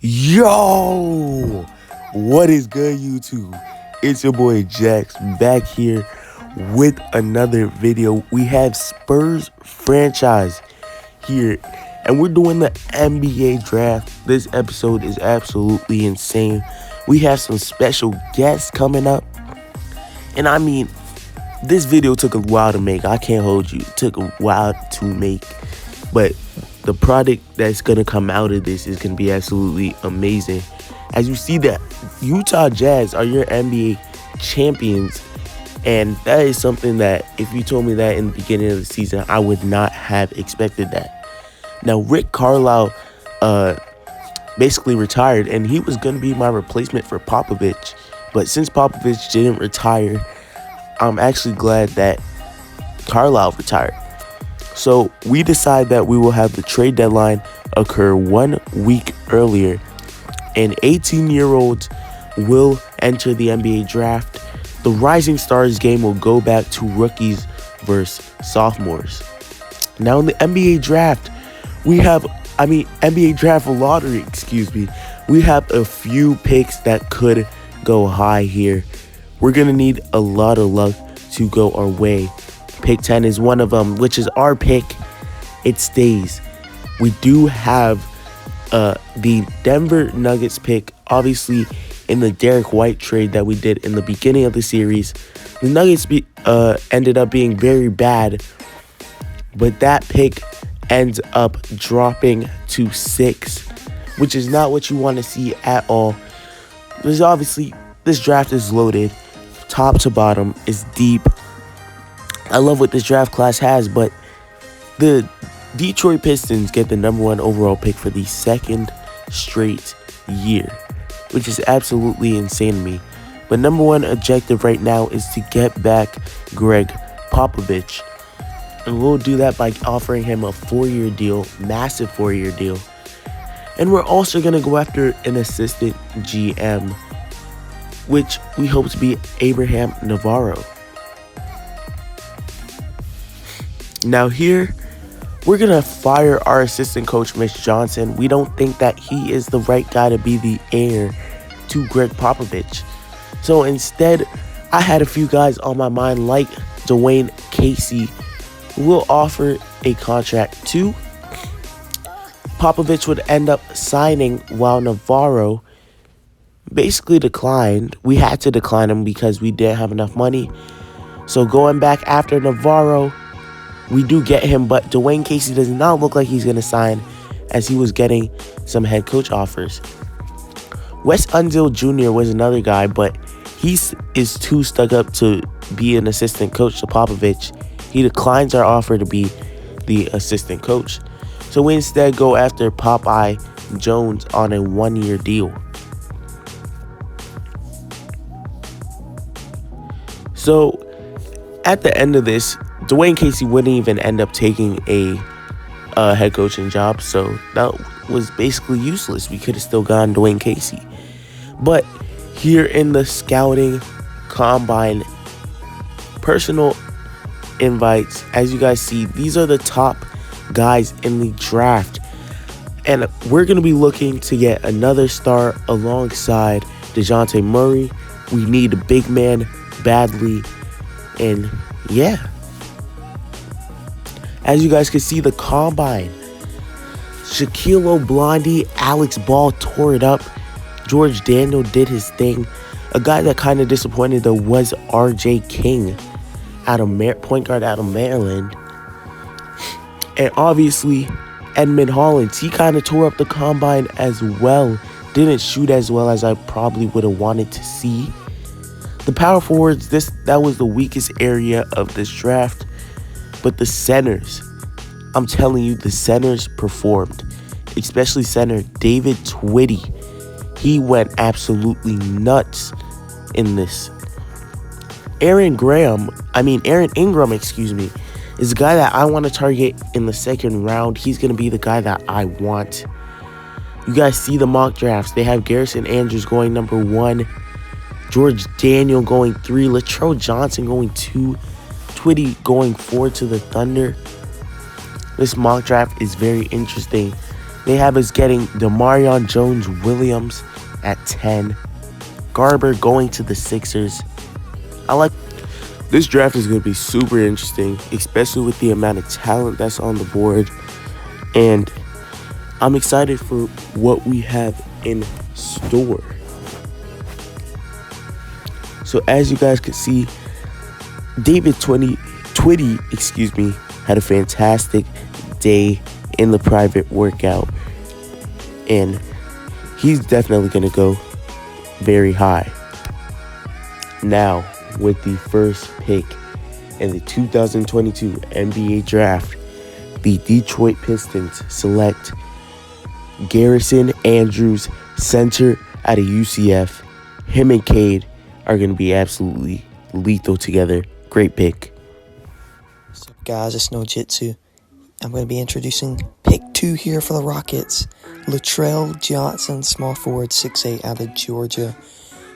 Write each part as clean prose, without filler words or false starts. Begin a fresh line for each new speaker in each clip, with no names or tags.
Yo, what is good, YouTube? It's your boy Jax back here with another video. We have Spurs franchise here, and we're doing the NBA draft. This episode is absolutely insane. We have some special guests coming up, and I mean, this video took a while to make. I can't hold you. It took a while to make, but the product that's going to come out of this is going to be absolutely amazing. As you see, that Utah Jazz are your NBA champions, and that is something that if you told me that in the beginning of the season, I would not have expected that. Now, Rick Carlisle basically retired, and he was going to be my replacement for Popovich, but since Popovich didn't retire, I'm actually glad that Carlisle retired. So we decide that we will have the trade deadline occur 1 week earlier, and 18-year-olds will enter the NBA draft. The Rising Stars game will go back to rookies versus sophomores. Now in the NBA draft, NBA draft lottery, we have a few picks that could go high here. We're going to need a lot of luck to go our way. Pick 10 is one of them, which is our pick. It stays. We do have the Denver Nuggets pick, obviously, in the Derek White trade that we did in the beginning of the series. The Nuggets ended up being very bad, but that pick ends up dropping to 6, which is not what you want to see at all. Because obviously, this draft is loaded. Top to bottom is deep. I love what this draft class has, but the Detroit Pistons get the #1 overall pick for the second straight year, which is absolutely insane to me. But #1 objective right now is to get back Greg Popovich, and we'll do that by offering him a 4-year deal, massive 4-year deal. And we're also going to go after an assistant GM, which we hope to be Abraham Navarro. Now here, we're going to fire our assistant coach, Mitch Johnson. We don't think that he is the right guy to be the heir to Greg Popovich. So instead, I had a few guys on my mind like Dwayne Casey, who will offer a contract to. Popovich would end up signing while Navarro basically declined. We had to decline him because we didn't have enough money. So going back after Navarro, we do get him, but Dwayne Casey does not look like he's going to sign, as he was getting some head coach offers. Wes Unseld Jr. was another guy, but he is too stuck up to be an assistant coach to Popovich. He declines our offer to be the assistant coach. So we instead go after Popeye Jones on a 1-year deal. So at the end of this, Dwayne Casey wouldn't even end up taking a head coaching job, so that was basically useless. We could have still gotten Dwayne Casey. But here in the scouting combine personal invites, as you guys see, these are the top guys in the draft. And we're going to be looking to get another star alongside DeJounte Murray. We need a big man badly. And yeah, as you guys can see, the combine, Shaquille O'Blondie, Alex Ball tore it up. George Daniel did his thing. A guy that kind of disappointed though was RJ King, point guard out of Maryland. And obviously, Edmond Holland, he kind of tore up the combine as well. Didn't shoot as well as I probably would have wanted to see. The power forwards, that was the weakest area of this draft. But the centers, I'm telling you, the centers performed. Especially center David Twitty. He went absolutely nuts in this. Aaron Ingram, is a guy that I want to target in the second round. He's going to be the guy that I want. You guys see the mock drafts. They have Garrison Andrews going #1. George Daniel going 3. Latrell Johnson going 2. Twitty going 4 to the Thunder. This mock draft is very interesting. They have us getting Demaryon Jones-Williams at 10. Garber going to the Sixers. I like this draft is going to be super interesting, especially with the amount of talent that's on the board. And I'm excited for what we have in store. So as you guys can see, David Twitty, had a fantastic day in the private workout. And he's definitely going to go very high. Now, with the first pick in the 2022 NBA Draft, the Detroit Pistons select Garrison Andrews, center out of UCF. Him and Cade are going to be absolutely lethal together. Great pick.
What's up, guys? It's No Jitsu. I'm going to be introducing pick 2 here for the Rockets. Latrell Johnson, small forward, 6'8", out of Georgia.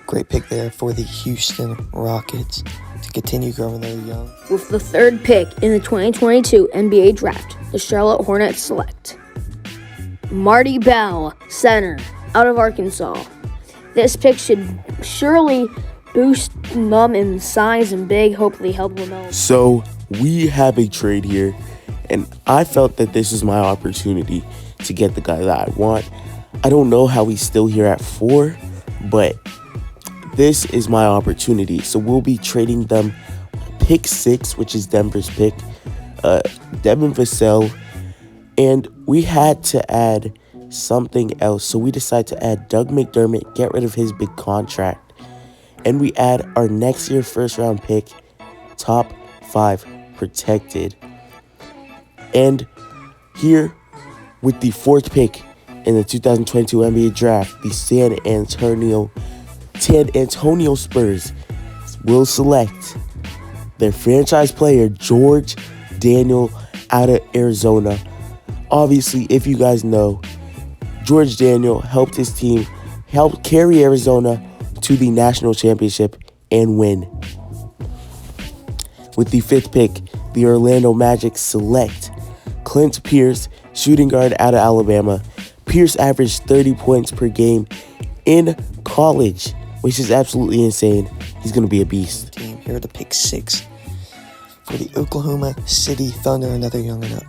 Great pick there for the Houston Rockets to continue growing their young.
With the third pick in the 2022 NBA Draft, the Charlotte Hornets select Marty Bell, center, out of Arkansas. This pick should surely boost them in size and big, hopefully help them out.
So we have a trade here, and I felt that this is my opportunity to get the guy that I want. I don't know how he's still here at 4, but this is my opportunity. So we'll be trading them pick 6, which is Denver's pick, Devin Vassell, and we had to add something else. So we decided to add Doug McDermott, get rid of his big contract, and we add our next year first round pick, top 5 protected. And here with the 4th pick in the 2022 NBA Draft, the San Antonio Spurs will select their franchise player, George Daniel, out of Arizona. Obviously, if you guys know, George Daniel helped his team help carry Arizona to the national championship and win. With the 5th pick, the Orlando Magic select Clint Pierce, shooting guard out of Alabama. Pierce averaged 30 points per game in college, which is absolutely insane. He's going to be a beast.
Team here to pick 6 for the Oklahoma City Thunder. Another young and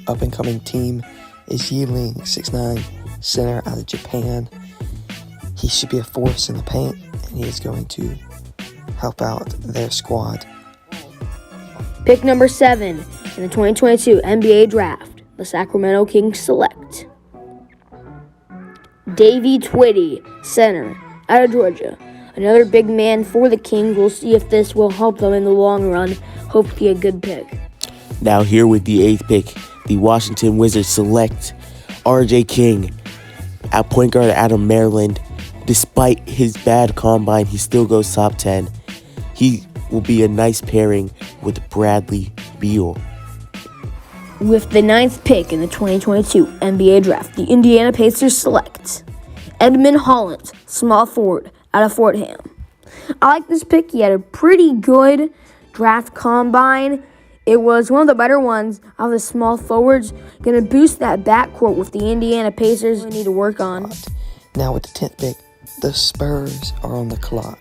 up-and-coming team is Yiling, 6'9", center out of Japan. He should be a force in the paint, and he is going to help out their squad.
Pick number 7 in the 2022 NBA Draft, the Sacramento Kings select Davey Twitty, center, out of Georgia. Another big man for the Kings. We'll see if this will help them in the long run. Hopefully a good pick.
Now here with the 8th pick, the Washington Wizards select R.J. King, at point guard out of Maryland. Despite his bad combine, he still goes top 10. He will be a nice pairing with Bradley Beal.
With the 9th pick in the 2022 NBA Draft, the Indiana Pacers select Edmond Holland, small forward, out of Fordham. I like this pick. He had a pretty good draft combine. It was one of the better ones of the small forwards. Going to boost that backcourt with the Indiana Pacers we need to work on.
Now with the 10th pick, the Spurs are on the clock,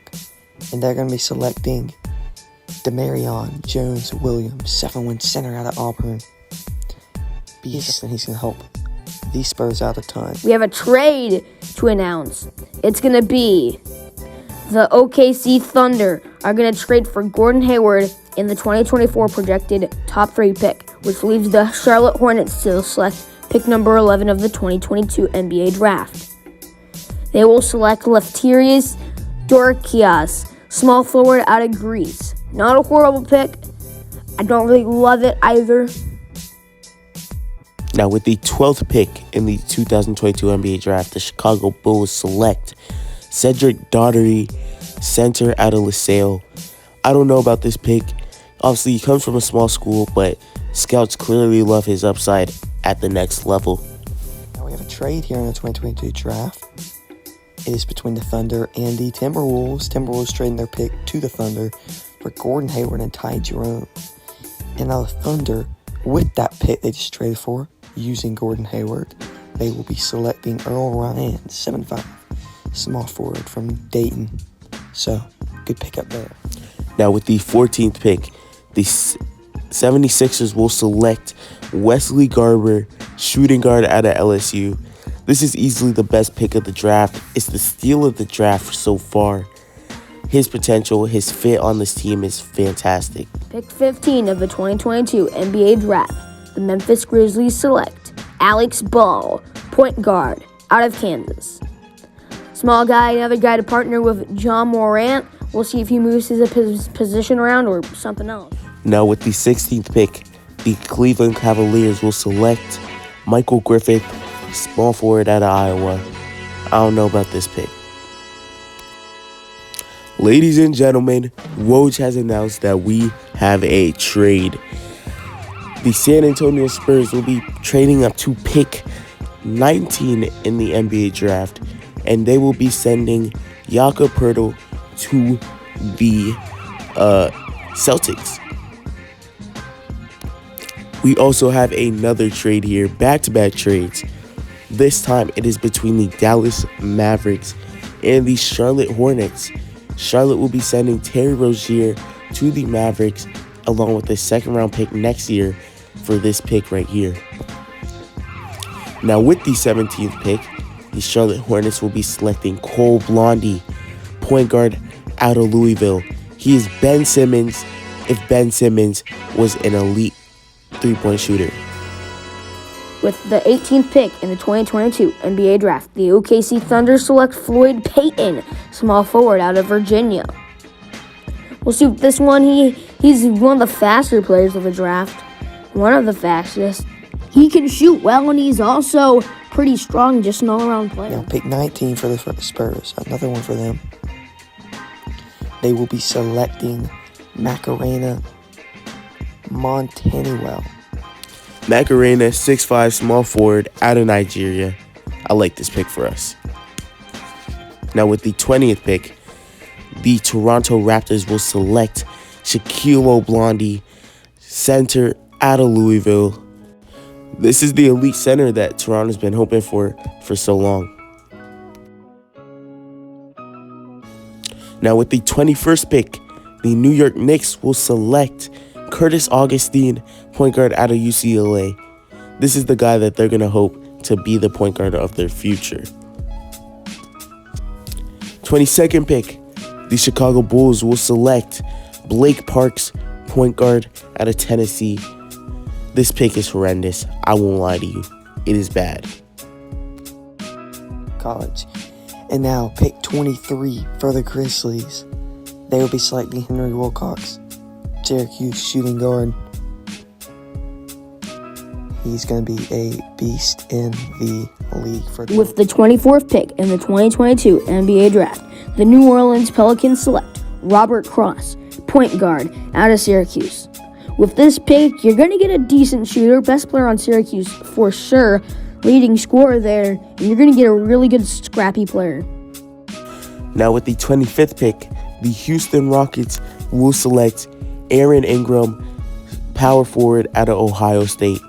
and they're going to be selecting Demaryon Jones-Williams, 7'1" center out of Auburn. Beast, and he's going to help these Spurs out a ton.
We have a trade to announce. It's going to be the OKC Thunder are going to trade for Gordon Hayward in the 2024 projected top 3 pick, which leaves the Charlotte Hornets to select pick number 11 of the 2022 NBA Draft. They will select Lefteris Dorkias, small forward out of Greece. Not a horrible pick. I don't really love it either.
Now with the 12th pick in the 2022 NBA Draft, the Chicago Bulls select Cedric Daughtery, center out of LaSalle. I don't know about this pick. Obviously, he comes from a small school, but scouts clearly love his upside at the next level.
Now we have a trade here in the 2022 Draft. It is between the Thunder and the Timberwolves. Timberwolves trading their pick to the Thunder for Gordon Hayward and Ty Jerome. And now the Thunder, with that pick they just traded for, using Gordon Hayward, they will be selecting Earl Ryan, 7'5", small forward from Dayton. So, good pickup there.
Now with the 14th pick, the 76ers will select Wesley Garber, shooting guard out of LSU. This is easily the best pick of the draft. It's the steal of the draft so far. His potential, his fit on this team is fantastic.
Pick 15 of the 2022 NBA Draft. The Memphis Grizzlies select Alex Ball, point guard, out of Kansas. Small guy, another guy to partner with John Morant. We'll see if he moves his position around or something else.
Now with the 16th pick, the Cleveland Cavaliers will select Michael Griffith, small forward out of Iowa. I don't know about this pick. Ladies and gentlemen, Woj has announced that we have a trade. The San Antonio Spurs will be trading up to pick 19 in the NBA draft, and they will be sending Jakob Poeltl to the Celtics. We also have another trade here, back-to-back trades. This time it is between the Dallas Mavericks and the Charlotte Hornets. Charlotte will be sending Terry Rozier to the Mavericks along with a second-round pick next year for this pick right here. Now with the 17th pick, the Charlotte Hornets will be selecting Cole Blondie, point guard out of Louisville. He is Ben Simmons if Ben Simmons was an elite three-point shooter.
With the 18th pick in the 2022 NBA Draft, the OKC Thunder select Floyd Payton, small forward out of Virginia. We'll see if this one, he's one of the faster players of the draft. One of the fastest. He can shoot well, and he's also pretty strong, just an all-around player.
Now, pick 19 for the Spurs. Another one for them. They will be selecting Macarena Montana.
Macarena, 6'5", small forward out of Nigeria. I like this pick for us. Now with the 20th pick, the Toronto Raptors will select Shaquille Blondie, center out of Louisville. This is the elite center that Toronto's been hoping for so long. Now with the 21st pick, the New York Knicks will select Curtis Augustine, point guard out of UCLA. This is the guy that they're going to hope to be the point guard of their future. 22nd pick, the Chicago Bulls will select Blake Parks, point guard out of Tennessee. This pick is horrendous. I won't lie to you. It is bad.
College. And now, pick 23 for the Grizzlies. They will be selecting Henry Wilcox, Syracuse shooting guard. He's going to be a beast in the league.
With the 24th pick in the 2022 NBA Draft, the New Orleans Pelicans select Robert Cross, point guard out of Syracuse. With this pick, you're going to get a decent shooter, best player on Syracuse for sure, leading scorer there, and you're going to get a really good scrappy player.
Now with the 25th pick, the Houston Rockets will select Aaron Ingram, power forward out of Ohio State.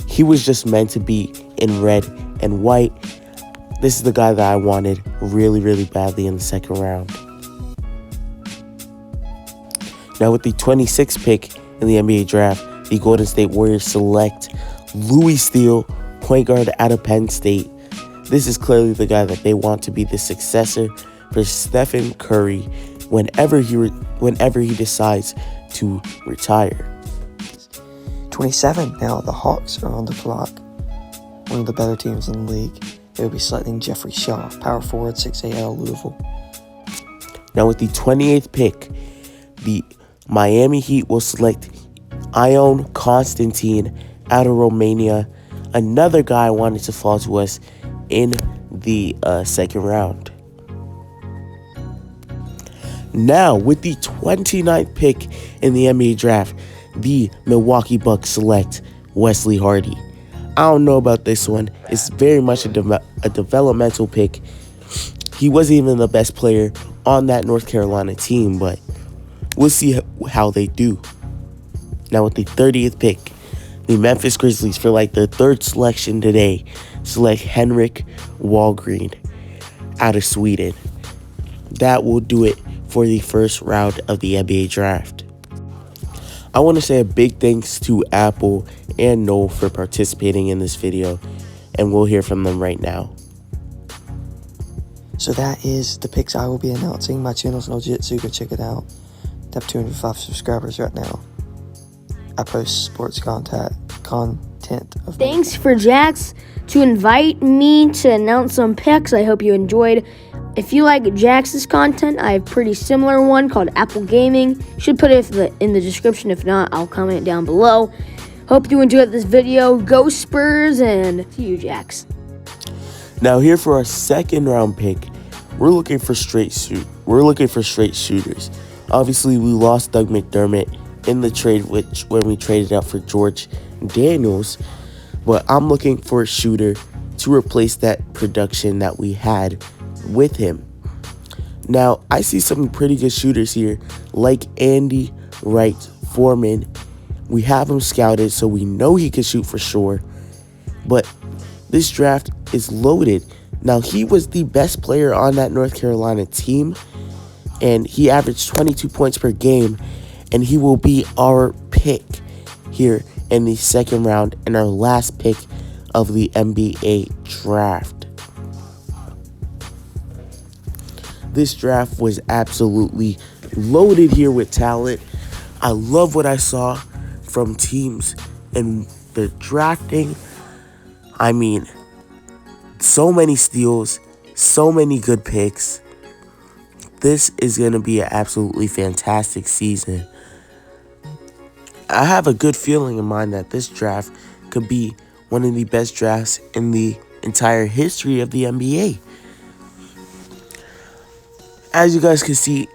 He was just meant to be in red and white. This is the guy that I wanted really, really badly in the second round. Now with the 26th pick in the NBA Draft, the Golden State Warriors select Louis Steele, point guard out of Penn State. This is clearly the guy that they want to be the successor for Stephen Curry whenever he decides to retire.
27. Now the Hawks are on the clock. One of the better teams in the league. They will be selecting Jeffrey Shaw, power forward, 6'8" out of Louisville.
Now with the 28th pick, the Miami Heat will select Ion Constantine out of Romania. Another guy wanted to fall to us in the second round. Now with the 29th pick in the NBA Draft, the Milwaukee Bucks select Wesley Hardy. I don't know about this one. It's very much a developmental pick. He wasn't even the best player on that North Carolina team, but we'll see how they do. Now with the 30th pick, the Memphis Grizzlies, for like their third selection today, select Henrik Wahlgren out of Sweden. That will do it for the first round of the NBA draft. I want to say a big thanks to Apple and Noel for participating in this video, and we'll hear from them right now.
So that is the picks I will be announcing. My channel's legit, so you can check it out. I have 205 subscribers right now. I post sports content of
Thanks for Jax to invite me to announce some picks. I hope you enjoyed. If you like Jax's content, I have a pretty similar one called Apple Gaming. Should put it in the description. If not, I'll comment down below. Hope you enjoyed this video. Go Spurs, and see you, Jax.
Now here for our second round pick, we're looking for straight shooters. Obviously, we lost Doug McDermott in the trade when we traded out for George Daniels, but I'm looking for a shooter to replace that production that we had with him. Now, I see some pretty good shooters here, like Andy Wright Foreman. We have him scouted, so we know he can shoot for sure, but this draft is loaded. Now, he was the best player on that North Carolina team, and he averaged 22 points per game, and he will be our pick here in the second round and our last pick of the NBA draft. This draft was absolutely loaded here with talent. I love what I saw from teams and the drafting. I mean, so many steals, so many good picks. This is going to be an absolutely fantastic season. I have a good feeling in mind that this draft could be one of the best drafts in the entire history of the NBA. As you guys can see,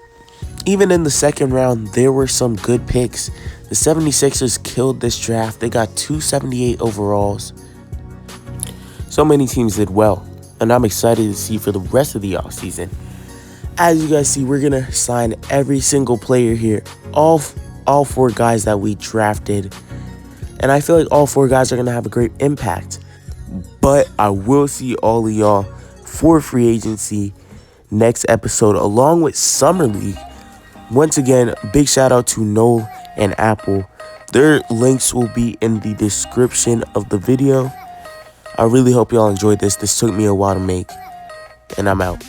even in the second round, there were some good picks. The 76ers killed this draft. They got 278 overalls. So many teams did well, and I'm excited to see for the rest of the offseason. As you guys see, we're going to sign every single player here, all four guys that we drafted, and I feel like all four guys are going to have a great impact. But I will see all of y'all for free agency next episode, along with Summer League. Once again, big shout out to Noel and Apple. Their links will be in the description of the video. I really hope y'all enjoyed this. This took me a while to make, and I'm out.